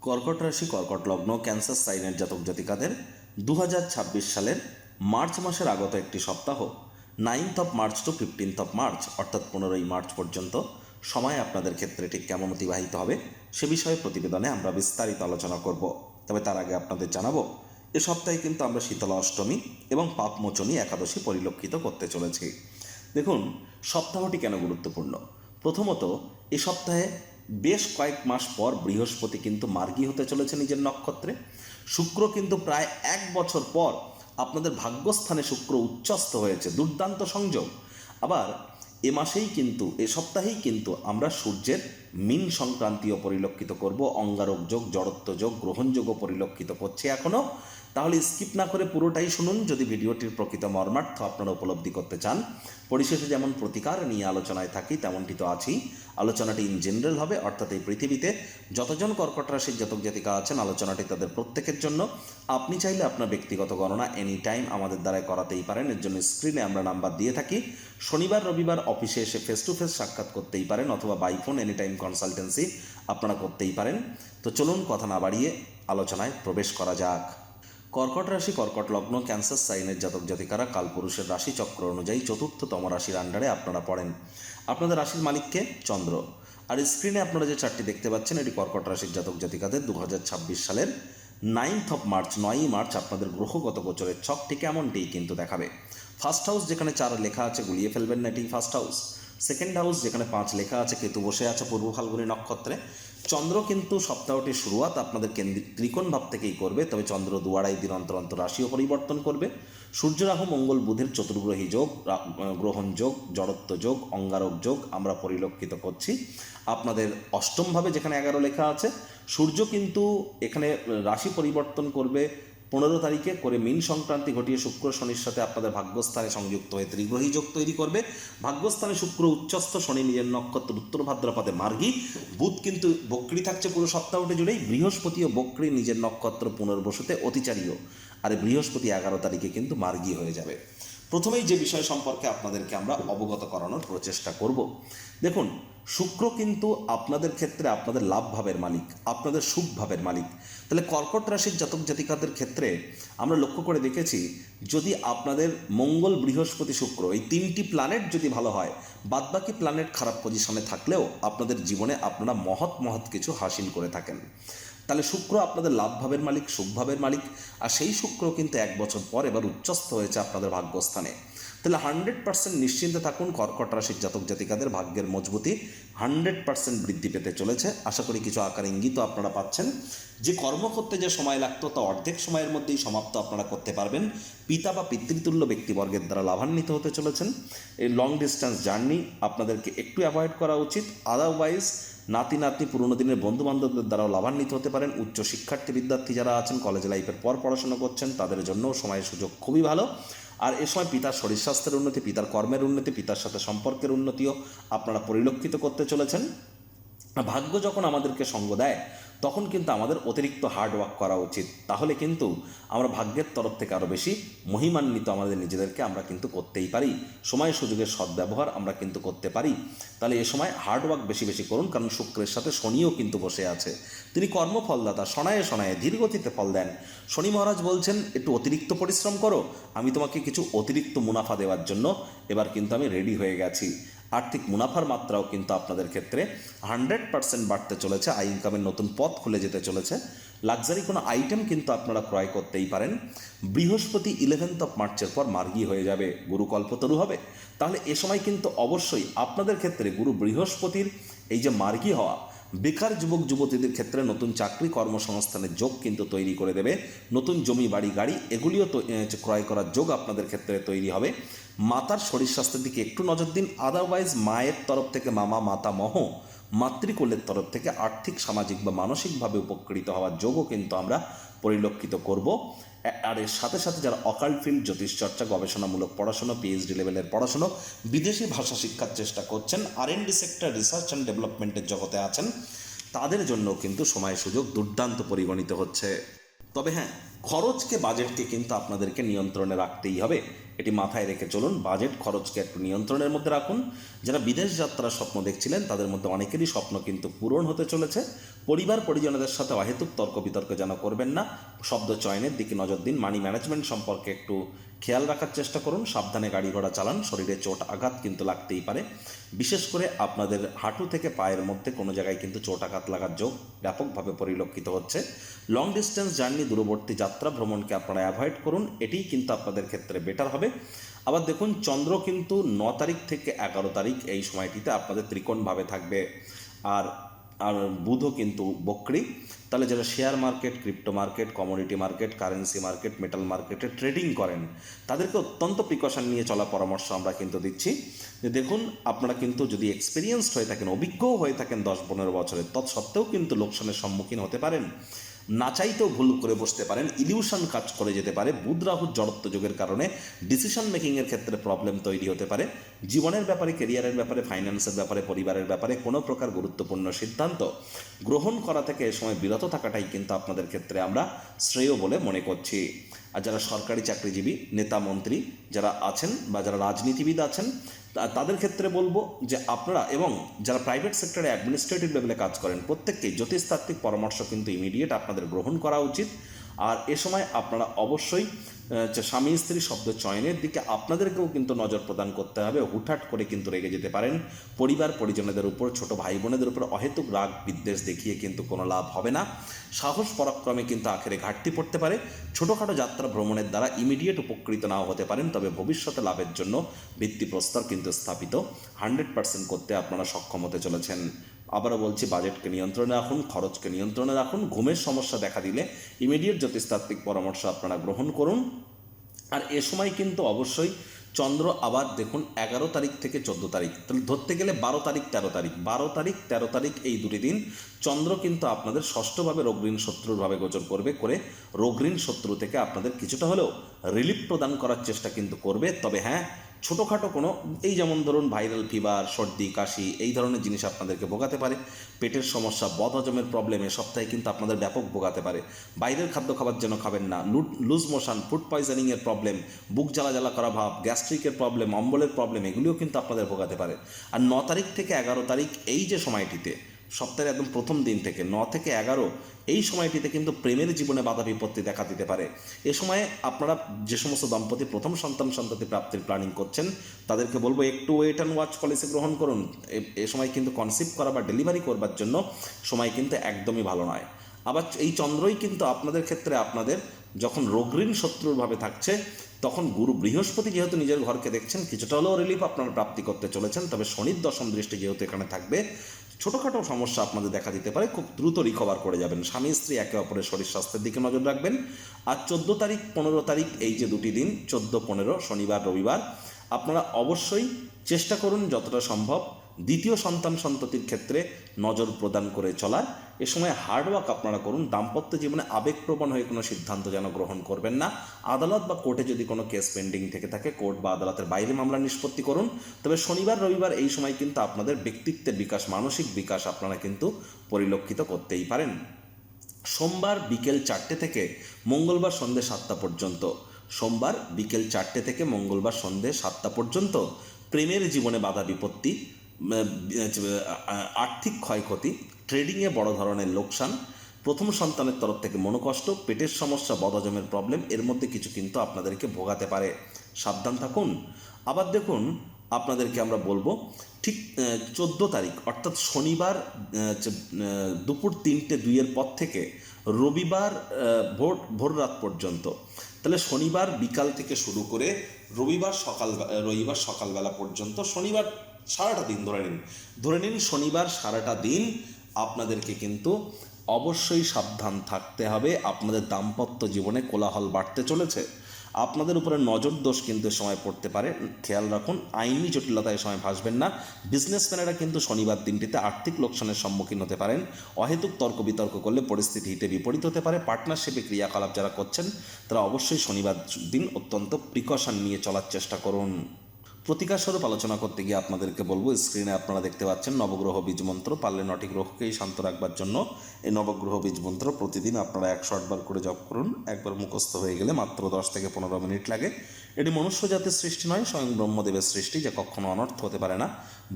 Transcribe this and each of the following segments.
কর্কট রাশি, কর্কট লগ্ন, ক্যান্সার সাইনের জাতক জাতিকাদের 2026 সালের মার্চ মাসের আগত একটি সপ্তাহ 9th of March to 15th of March অর্থাৎ 15ই মার্চ পর্যন্ত সময় আপনাদের ক্ষেত্রে ঠিক কেমন অতিবাহিত হবে সে বিষয়ে প্রতিবেদনে আমরা বিস্তারিত আলোচনা করব। তবে তার আগে আপনাদের জানাবো, এ সপ্তাহে কিন্তু আমরা শীতলা অষ্টমী এবং পাপমোচনী একাদশী পরিলক্ষিত করতে চলেছি। দেখুন, সপ্তাহটি কেন গুরুত্বপূর্ণ। প্রথমত, এ সপ্তাহে বেশ কয়েক মাস পর বৃহস্পতি কিন্তু মার্গী হতে চলেছে নিজের নক্ষত্রে। শুক্র কিন্তু প্রায় 1 বছর পর আপনাদের ভাগ্যস্থানে শুক্র উচ্চস্থ হয়েছে, দুর্দান্ত সংযোগ। আবার এ সপ্তাহেই কিন্তু আমরা সূর্যের মীন সংক্রান্তিও পরিলক্ষিত করব। অঙ্গারক যোগ, জড়ত্ব যোগ, গ্রহণযোগও পরিলক্ষিত করছে এখনও। তাহলে স্কিপ না করে পুরোটাই শুনুন যদি ভিডিওটির প্রকৃত মর্মার্থ আপনারা উপলব্ধি করতে চান। পরিশেষে যেমন প্রতিকার নিয়ে আলোচনায় থাকি তেমনটি তো আছেই। আলোচনাটি ইন জেনারেল হবে, অর্থাৎ এই পৃথিবীতে যতজন কর্কট রাশির জাতক জাতিকা আছেন আলোচনাটি তাদের প্রত্যেকের জন্য। আপনি চাইলে আপনার ব্যক্তিগত গণনা এনি টাইম আমাদের দ্বারাই করাতেই পারেন। এর জন্য স্ক্রিনে আমরা নাম্বার দিয়ে থাকি। শনিবার রবিবার অফিসে এসে ফেস টু ফেস সাক্ষাৎ করতেই পারেন, অথবা by phone any time consultancy আপনারা করতেই পারেন। তো চলুন কথা না বাড়িয়ে আলোচনায় প্রবেশ করা যাক। কর্কট রাশি, কর্কট লগ্ন, ক্যান্সার সাইনের জাতক জাতিকারা কালপুরুষের রাশিচক্র অনুযায়ী চতুর্থতম রাশির আন্ডারে আপনারা পড়েন। আপনাদের রাশির মালিককে চন্দ্র। আর স্ক্রিনে আপনারা যে চারটি দেখতে পাচ্ছেন এটি কর্কট রাশির জাতক জাতিকাদের 2026 সালের 9th of March 9ই মার্চ আপনাদের গ্রহগত গোচরের ছকটি কেমনটিই কিন্তু দেখাবে। ফার্স্ট হাউস যেখানে 4 লেখা আছে গুলিয়ে ফেলবেন না, এটি ফার্স্ট হাউস। সেকেন্ড হাউস যেখানে 5 লেখা আছে কেতু বসে আছে পূর্ব ফাল্গুনী নক্ষত্রে। চন্দ্র কিন্তু সপ্তাহটির শুরুয়াত আপনাদের ত্রিকোণ ভাব থেকেই করবে, তবে চন্দ্র 2-2.5 দিন অন্তর অন্তর রাশিও পরিবর্তন করবে। সূর্য রাহু মঙ্গল বুধের চতুর্গ্রহী যোগ, গ্রহণ যোগ, জড়ত্ব যোগ, অঙ্গারক যোগ আমরা পরিলক্ষিত করছি। আপনাদের অষ্টমভাবে যেখানে 11 লেখা আছে, সূর্য কিন্তু এখানে রাশি পরিবর্তন করবে 15 তারিখে করে মীন সংক্রান্তি ঘটিয়ে শুক্র শনির সাথে আপনাদের ভাগ্যস্থানে সংযুক্ত হয়ে ত্রিগ্রহী যোগ তৈরি করবে। ভাগ্যস্থানে শুক্র উচ্চস্থ, শনি নিজের নক্ষত্র উত্তর ভাদ্রপদে মার্গী, বুধ কিন্তু বক্রী থাকছে পুরো সপ্তাহটি জুড়েই, বৃহস্পতিও বক্রী নিজের নক্ষত্র পুনর্বসুতে অতিচারীয়, আর বৃহস্পতি 11 তারিখে কিন্তু মার্গী হয়ে যাবে। প্রথমেই যে বিষয় সম্পর্কে আপনাদেরকে আমরা অবগত করানোর প্রচেষ্টা করব। দেখুন, শুক্র কিন্তু আপনাদের ক্ষেত্রে আপনাদের লাভ ভাবের মালিক, আপনাদের সুখ ভাবের মালিক। তাহলে কর্কট রাশির জাতক জাতিকাদের ক্ষেত্রে আমরা লক্ষ্য করে দেখেছি, যদি আপনাদের মঙ্গল, বৃহস্পতি, শুক্র এই 3টি প্ল্যানেট যদি ভালো হয়, বাদবাকি প্ল্যানেট খারাপ পজিশনে থাকলেও আপনাদের জীবনে আপনারা মহৎ কিছু হাসিল করে থাকেন। তাহলে শুক্র আপনাদের লাভ ভাবের মালিক, সুখ ভাবের মালিক, আর সেই শুক্র কিন্তু 1 বছর পর এবার উচ্চস্থ হয়েছে আপনাদের ভাগ্যস্থানে। তাহলে 100% নিশ্চিন্তে থাকুন, কর্কট রাশির জাতক জাতিকাদের ভাগ্যের মজবুতি 100% বৃদ্ধি পেতে চলেছে। আশা করি কিছু আকার ইঙ্গিতও আপনারা পাচ্ছেন। যে কর্ম করতে যে সময় লাগতো তা অর্ধেক সময়ের মধ্যেই সমাপ্ত আপনারা করতে পারবেন। পিতা বা পিতৃতুল্য ব্যক্তিবর্গের দ্বারা লাভান্বিত হতে চলেছেন। এই লং ডিস্টেন্স জার্নি আপনাদেরকে একটু অ্যাভয়েড করা উচিত। আদারওয়াইজ নাতি নাতনি, পুরনো দিনের বন্ধু বান্ধবদের দ্বারাও লাভান্বিত হতে পারেন। উচ্চ শিক্ষার্থী বিদ্যার্থী যারা আছেন, কলেজ লাইফের পর পড়াশোনা করছেন, তাদের জন্যও সময়ের সুযোগ খুবই ভালো। আর এ সময় পিতার শরীর স্বাস্থ্যের উন্নতি, পিতার কর্মের উন্নতি, পিতার সাথে সম্পর্কের উন্নতিও আপনারা পরিলক্ষিত করতে চলেছেন। ভাগ্য যখন আমাদেরকে সঙ্গ দেয় তখন কিন্তু আমাদের অতিরিক্ত হার্ড ওয়ার্ক করা উচিত। তাহলে কিন্তু আমরা ভাগ্যের তরফ থেকে আরও বেশি মহিমান্বিত আমাদের নিজেদেরকে আমরা কিন্তু করতেই পারি। সময় সুযোগের সদ্ব্যবহার আমরা কিন্তু করতে পারি। তাহলে এ সময় হার্ড ওয়ার্ক বেশি করুন, কারণ শুক্রের সাথে শনিও কিন্তু বসে আছে। তিনি কর্মফলদাতা, শনায়ে ধীরগতিতে ফল দেন। শনি মহারাজ বলছেন একটু অতিরিক্ত পরিশ্রম করো, আমি তোমাকে কিছু অতিরিক্ত মুনাফা দেওয়ার জন্য এবার কিন্তু আমি রেডি হয়ে গেছি। আর্থিক মুনাফার মাত্রাও কিন্তু আপনাদের ক্ষেত্রে 100% বাড়তে চলেছে। আয় ইনকামের নতুন পথ খুলে যেতে চলেছে। লাক্সারি কোনো আইটেম কিন্তু আপনারা ক্রয় করতেই পারেন। বৃহস্পতি 11th of March পর মার্গী হয়ে যাবে, গুরু কল্পতরু হবে। তাহলে এ সময় কিন্তু অবশ্যই আপনাদের ক্ষেত্রে গুরু বৃহস্পতির এই যে মার্গী হওয়া বেকার যুবক যুবতীদের ক্ষেত্রে নতুন চাকরি কর্মসংস্থানের যোগ কিন্তু তৈরি করে দেবে। নতুন জমি, বাড়ি, গাড়ি এগুলিও ক্রয় করার যোগ আপনাদের ক্ষেত্রে তৈরি হবে। মাতার শরীর স্বাস্থ্যের দিকে একটু নজর দিন। আদারওয়াইজ মায়ের তরফ থেকে, মাতামহ মাতৃকুলের তরফ থেকে আর্থিক, সামাজিক বা মানসিকভাবে উপকৃত হওয়ার যোগও কিন্তু আমরা পরিলক্ষিত করব। আর এর সাথে সাথে যারা অকাল্ট ফিল্ড, জ্যোতিষচর্চা, গবেষণামূলক পড়াশোনা, পিএইচডি লেভেলের পড়াশোনা, বিদেশি ভাষা শিক্ষার চেষ্টা করছেন, R&D সেক্টর, রিসার্চ অ্যান্ড ডেভেলপমেন্টের জগতে আছেন, তাদের জন্য কিন্তু সময় সুযোগ দুর্দান্ত পরিগণিত হচ্ছে। তবে হ্যাঁ, বাজেটকে কিন্তু আপনাদেরকে নিয়ন্ত্রণে রাখতেই হবে। এটি মাথায় রেখে চলুন। বাজেট খরচকে একটু নিয়ন্ত্রণের মধ্যে রাখুন। যারা বিদেশ যাত্রার স্বপ্ন দেখছিলেন তাদের মধ্যে অনেকেরই স্বপ্ন কিন্তু পূরণ হতে চলেছে। পরিবার পরিজনদের সাথে অহেতুক তর্ক বিতর্ক যেন করবেন না। শব্দ চয়নের দিকে নজর দিন। মানি ম্যানেজমেন্ট সম্পর্কে একটু খেয়াল রাখার চেষ্টা করুন। সাবধানে গাড়ি ঘোড়া চালান। শরীরে চোট আঘাত কিন্তু লাগতেই পারে। বিশেষ করে আপনাদের হাঁটু থেকে পায়ের মধ্যে কোনো জায়গায় কিন্তু চোট আঘাত লাগার যোগ ব্যাপকভাবে পরিলক্ষিত হচ্ছে। লং ডিস্টেন্স জার্নি, দূরবর্তী যাত্রা ভ্রমণকে আপনারা অ্যাভয়েড করুন। এটিই কিন্তু আপনাদের ক্ষেত্রে বেটার হবে। আবার দেখুন, চন্দ্র কিন্তু 9 তারিখ থেকে 11 তারিখ এই সময়টিতে আপনাদের ত্রিকোণভাবে থাকবে। আর আর বুধও কিন্তু বক্রী। তাহলে যারা share market, crypto market, commodity market, currency market, metal মার্কেটে ট্রেডিং করেন, তাদেরকে অত্যন্ত প্রিকশন নিয়ে চলা পরামর্শ আমরা কিন্তু দিচ্ছি। যে দেখুন, আপনারা কিন্তু যদি এক্সপিরিয়েন্সড হয়ে থাকেন, অভিজ্ঞও হয়ে থাকেন 10-15 বছরের, তৎসত্ত্বেও কিন্তু লোকসানের সম্মুখীন হতে পারেন। না চাইতেও ভুল করে বসতে পারেন। ইলিউশন কাজ করে যেতে পারে। বুধ রাহুর জড়ত্ব যোগের কারণে ডিসিশন মেকিংয়ের ক্ষেত্রে প্রবলেম তৈরি হতে পারে। জীবনের ব্যাপারে, কেরিয়ারের ব্যাপারে, ফাইন্যান্সের ব্যাপারে, পরিবারের ব্যাপারে কোনো প্রকার গুরুত্বপূর্ণ সিদ্ধান্ত গ্রহণ করা থেকে এ সময় বিরত থাকাটাই কিন্তু আপনাদের ক্ষেত্রে আমরা শ্রেয় বলে মনে করছি। আর যারা সরকারি চাকরিজীবী, নেতা মন্ত্রী যারা আছেন বা যারা রাজনীতিবিদ আছেন, তাদের ক্ষেত্রে বলবো যে আপনারা, এবং যারা প্রাইভেট সেক্টরে অ্যাডমিনিস্ট্রেটিভ লেভেলে কাজ করেন, প্রত্যেককেই জ্যোতিষতাত্ত্বিক পরামর্শ কিন্তু ইমিডিয়েট আপনাদের গ্রহণ করা উচিত। আর এ সময় আপনারা অবশ্যই স্বামী স্ত্রী শব্দ চয়নের দিকে আপনাদেরকেও কিন্তু নজর প্রদান করতে হবে। হুটহাট করে কিন্তু রেগে যেতে পারেন। পরিবার পরিজনদের উপর, ছোট ভাই বোনেদের উপর অহেতুক রাগ বিদ্বেষ দেখিয়ে কিন্তু কোনো লাভ হবে না। সাহস পরাক্রমে কিন্তু আখেরে ঘাটতি পড়তে পারে। ছোটোখাটো যাত্রা ভ্রমণের দ্বারা ইমিডিয়েট উপকৃত নাও হতে পারেন, তবে ভবিষ্যতে লাভের জন্য ভিত্তিপ্রস্তর কিন্তু স্থাপিত 100% করতে আপনারা সক্ষম হতে চলেছেন। আবারও বলছি, বাজেটকে নিয়ন্ত্রণে রাখুন, খরচকে নিয়ন্ত্রণে রাখুন। ঘুমের সমস্যা দেখা দিলে ইমিডিয়েট জ্যোতিষতাত্ত্বিক পরামর্শ আপনারা গ্রহণ করুন। আর এ সময় কিন্তু অবশ্যই চন্দ্র আবার দেখুন 11 তারিখ থেকে 14 তারিখ, তাহলে ধরতে গেলে 12 তারিখ 13 তারিখ এই দুটি দিন চন্দ্র কিন্তু আপনাদের ষষ্ঠভাবে রোগঋণ শত্রুরভাবে গোচর করবে, করে রোগঋণ শত্রু থেকে আপনাদের কিছুটা হলেও রিলিফ প্রদান করার চেষ্টা কিন্তু করবে। তবে হ্যাঁ, ছোটোখাটো কোনো, এই যেমন ধরুন ভাইরাল ফিভার, সর্দি, কাশি, এই ধরনের জিনিস আপনাদেরকে ভোগাতে পারে। পেটের সমস্যা, বদহজমের প্রবলেম এ সপ্তাহে কিন্তু আপনাদের ব্যাপক ভোগাতে পারে। বাইরের খাদ্য খাবার যেন খাবেন না। লুজ মোশন, ফুড পয়জনিংয়ের প্রবলেম, বুক জ্বালা জ্বালা করা ভাব, গ্যাস্ট্রিকের প্রবলেম, অম্বলের প্রবলেম, এগুলিও কিন্তু আপনাদের ভোগাতে পারে। আর 9 তারিখ থেকে 11 তারিখ এই যে সময়টিতে, সপ্তাহের একদম প্রথম দিন থেকে 9 থেকে 11 এই সময়টিতে কিন্তু প্রেমের জীবনে বাধা বিপত্তি দেখা দিতে পারে। এ সময়ে আপনারা যে সমস্ত দম্পতি প্রথম সন্তান প্রাপ্তির প্ল্যানিং করছেন, তাদেরকে বলবো একটু ওয়েট অ্যান্ড ওয়াচ পলিসি গ্রহণ করুন। এ সময় কিন্তু কনসিভ করা বা ডেলিভারি করবার জন্য সময় কিন্তু একদমই ভালো নয়। আবার এই চন্দ্রই কিন্তু আপনাদের ক্ষেত্রে, আপনাদের যখন রোগঋণ শত্রুরভাবে থাকছে, তখন গুরু বৃহস্পতি যেহেতু নিজের ঘরকে দেখছেন, কিছুটা হলেও রিলিফ আপনারা প্রাপ্তি করতে চলেছেন। তবে শনির দশম দৃষ্টি যেহেতু এখানে থাকবে, ছোটোখাটো সমস্যা আপনাদের দেখা দিতে পারে, খুব দ্রুত রিকভার করে যাবেন। স্বামী স্ত্রী একে অপরের শরীর স্বাস্থ্যের দিকে নজর রাখবেন। আর 14 তারিখ 15 তারিখ এই যে দুটি দিন, 14-15 শনিবার রবিবার, আপনারা অবশ্যই চেষ্টা করুন যতটা সম্ভব দ্বিতীয় সন্ততির ক্ষেত্রে নজর প্রদান করে চলার। এ সময় হার্ডওয়ার্ক আপনারা করুন। দাম্পত্য জীবনে আবেগপ্রবণ হয়ে কোনো সিদ্ধান্ত যেন গ্রহণ করবেন না। আদালত বা কোর্টে যদি কোনো কেস পেন্ডিং থেকে থাকে, কোর্ট বা আদালতের বাইরে মামলা নিষ্পত্তি করুন। তবে শনিবার রবিবার এই সময় কিন্তু আপনাদের ব্যক্তিত্বের বিকাশ, মানসিক বিকাশ আপনারা কিন্তু পরিলক্ষিত করতেই পারেন। সোমবার বিকেল 4টে থেকে মঙ্গলবার সন্ধ্যে 7টা পর্যন্ত, সোমবার বিকেল 4টে থেকে মঙ্গলবার সন্ধ্যে 7টা পর্যন্ত প্রেমের জীবনে বাধা বিপত্তি, আর্থিক ক্ষয়ক্ষতি, ট্রেডিংয়ে বড় ধরনের লোকসান, প্রথম সন্তানের তরফ থেকে মনোকষ্ট, পেটের সমস্যা, বদহজমের প্রবলেম, এর মধ্যে কিছু কিন্তু আপনাদেরকে ভোগাতে পারে। সাবধান থাকুন। আবার দেখুন, আপনাদেরকে আমরা বলবো ঠিক 14 তারিখ অর্থাৎ শনিবার দুপুর 3:02 পর থেকে রবিবার ভোর রাত পর্যন্ত, তাহলে শনিবার বিকাল থেকে শুরু করে রবিবার সকালবেলা পর্যন্ত, শনিবার সারাটা দিন ধরে নিন শনিবার সারাটা দিন আপনাদেরকে কিন্তু অবশ্যই সাবধান থাকতে হবে। আপনাদের দাম্পত্য জীবনে কোলাহল বাড়তে চলেছে। আপনাদের উপরে নজর দোষ কিন্তু সময় পড়তে পারে, খেয়াল রাখুন। আইনি জটিলতায় সময় ভাসবেন না। বিজনেসম্যানেরা কিন্তু শনিবার দিনটিতে আর্থিক লোকসানের সম্মুখীন হতে পারেন। অহেতুক তর্ক বিতর্ক করলে পরিস্থিতি হিতে বিপরীত হতে পারে। পার্টনারশিপে ক্রিয়াকলাপ যারা করছেন, তারা অবশ্যই শনিবার দিন অত্যন্ত প্রিকশন নিয়ে চলার চেষ্টা করুন। প্রতিকার স্বরূপ আলোচনা করতে গিয়ে আপনাদেরকে বলবো, স্ক্রিনে আপনারা দেখতে পাচ্ছেন নবগ্রহ বীজ মন্ত্র। পারলে 9টি গ্রহকেই শান্ত রাখবার জন্য এই নবগ্রহ বীজ মন্ত্র প্রতিদিন আপনারা 108 বার করে জপ করুন। একবার মুখস্থ হয়ে গেলে মাত্র 10 থেকে 15 মিনিট লাগে। এটি মনুষ্য জাতির সৃষ্টি নয়, স্বয়ং ব্রহ্মদেবের সৃষ্টি, যা কখনো অনর্থ হতে পারে না।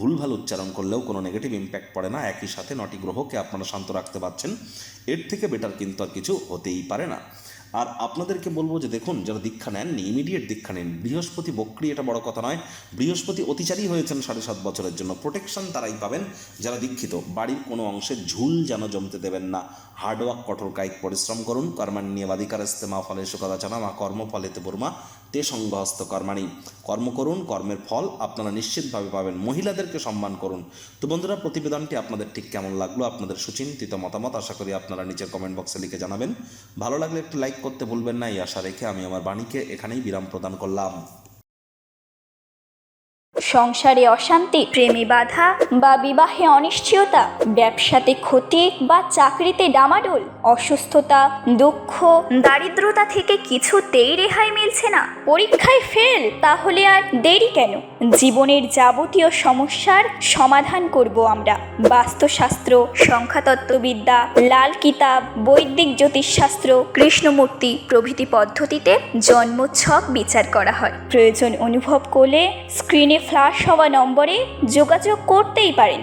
ভুলভাল উচ্চারণ করলেও কোনো নেগেটিভ ইম্প্যাক্ট পড়ে না। একই সাথে 9টি গ্রহকে আপনারা শান্ত রাখতে পারছেন, এর থেকে বেটার কিন্তু আর কিছু হতেই পারে না। আর আপনাদেরকে বলবো যে দেখুন, যারা দীক্ষা নেননি ইমিডিয়েট দীক্ষা নিন। বৃহস্পতি বক্রী, এটা বড় কথা নয়। বৃহস্পতি অতিচারী হয়েছেন 7.5 বছরের জন্য। প্রোটেকশন তারাই পাবেন যারা দীক্ষিত। বাড়ির কোনো অংশে ঝুল যেন জমতে দেবেন না। হার্ডওয়ার্ক, কঠোর কায়িক পরিশ্রম করুন। কর্মাণ্যেবাধিকারস্তে মা ফলেষু কদাচন মা কর্মফলেতে পূর্মা তে সঙ্গহস্ত কর্মাণি। কর্ম করুন, কর্মের ফল আপনারা নিশ্চিতভাবে পাবেন। মহিলাদেরকে সম্মান করুন। তো বন্ধুরা, প্রতিবেদনটি আপনাদের ঠিক কেমন লাগলো, আপনাদের সুচিন্তিত মতামত আশা করি আপনারা নিচের কমেন্ট বক্সে লিখে জানাবেন। ভালো লাগলে একটু লাইক করতে ভুলবেন না। এই আশা রেখে আমি আমার বাণীকে এখানেই বিরাম প্রদান করলাম। সংসারে অশান্তি, প্রেমে বাধা বা বিবাহে অনিশ্চয়তা, ব্যবসাতে ক্ষতি বা চাকরিতে ডামাডোল, অসুস্থতা, দুঃখ, দারিদ্রতা থেকে কিছুতেই রেহাই মিলছে না, পরীক্ষায় ফেল, তাহলে আর দেরি কেন? জীবনের যাবতীয় সমস্যার সমাধান করব আমরা। বাস্তুশাস্ত্র, সংখ্যাতত্ত্ববিদ্যা, লাল কিতাব, বৈদিক জ্যোতিষশাস্ত্র, কৃষ্ণমূর্তি প্রভৃতি পদ্ধতিতে জন্মছক বিচার করা হয়। প্রয়োজন অনুভব করলে স্ক্রিনে ফ্ল্যাশ হওয়া নম্বরে যোগাযোগ করতেই পারেন।